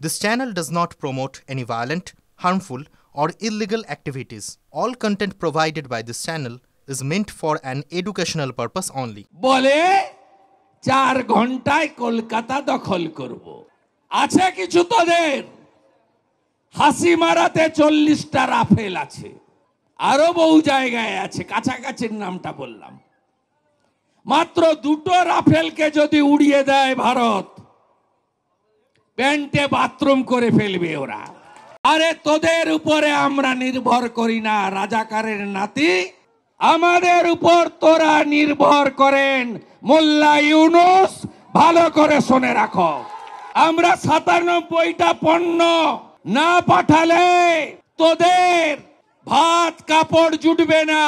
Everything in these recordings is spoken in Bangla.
This channel does not promote any violent, harmful, or illegal activities. All content provided by this channel is meant for an educational purpose only. বলে 4 ঘন্টায় কলকাতা দখল করব। আছে কিছু তোদের হাসি মারাতে 40টা রাফেল আছে, আরো বহু জায়গায় আছে, কাছাকাছির নামটা বললাম। মাত্র 2টো রাফেলকে যদি উড়িয়ে দেয় ভারত, প্যান্টে বাথরুম করে ফেলবে ওরা। আরে তোদের উপরে আমরা নির্ভর করি না, রাজাকারের নাতি আমাদের উপর তোরা নির্ভর করেন। মোল্লা ইউনুস ভালো করে শুনে রাখো, আমরা 97টা পণ্য না পাঠালে তোদের ভাত কাপড় জুটবে না।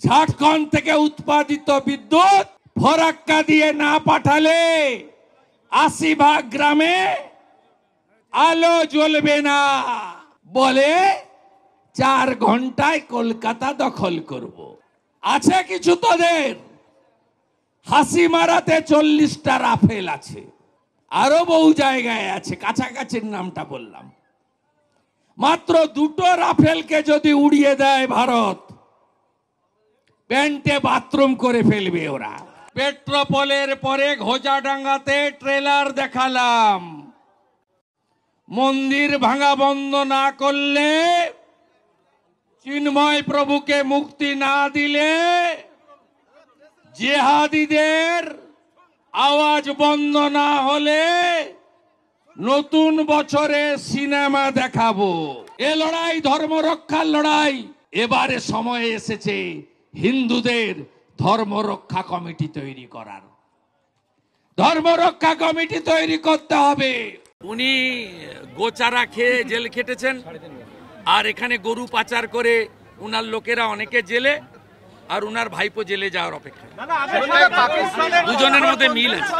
ঝাড়খণ্ড থেকে উৎপাদিত বিদ্যুৎ ফরাক্কা দিয়ে না পাঠালে 80 ভাগ গ্রামে আলো জ্বলবে না। বলে 4 ঘন্টায় কলকাতা দখল করব। আছে কিছু তোদের হাসি মারাতে 40টা রাফেল আছে, আরো বহু জায়গায় আছে, কাছাকাছির নামটা বললাম। মাত্র 2টো রাফেলকে যদি উড়িয়ে দেয় ভারত, প্যান্টে বাথরুম করে ফেলবে ওরা। পেট্রোপোলের পরে ঘোচাডাঙ্গাতে ট্রেলার দেখালাম, মন্দির ভাঙা বন্ধ না করলে, চিন্ময় প্রভুকে মুক্তি না দিলে, জিহাদিদের আওয়াজ বন্ধ না হলে নতুন বছরে সিনেমা দেখাবো। এ লড়াই ধর্ম রক্ষার লড়াই। এবারে সময় এসেছে হিন্দুদের ধর্ম রক্ষা কমিটি তৈরি করার। ধর্ম রক্ষা কমিটি তৈরি করতে হবে। উনি গোচারা খেয়ে জেল খেটেছেন, আর এখানে গরু পাচার করে উনার লোকেরা অনেকে জেলে, আর উনার ভাইপো জেলে যাওয়ার অপেক্ষা। দুজনের মধ্যে মিল আছে।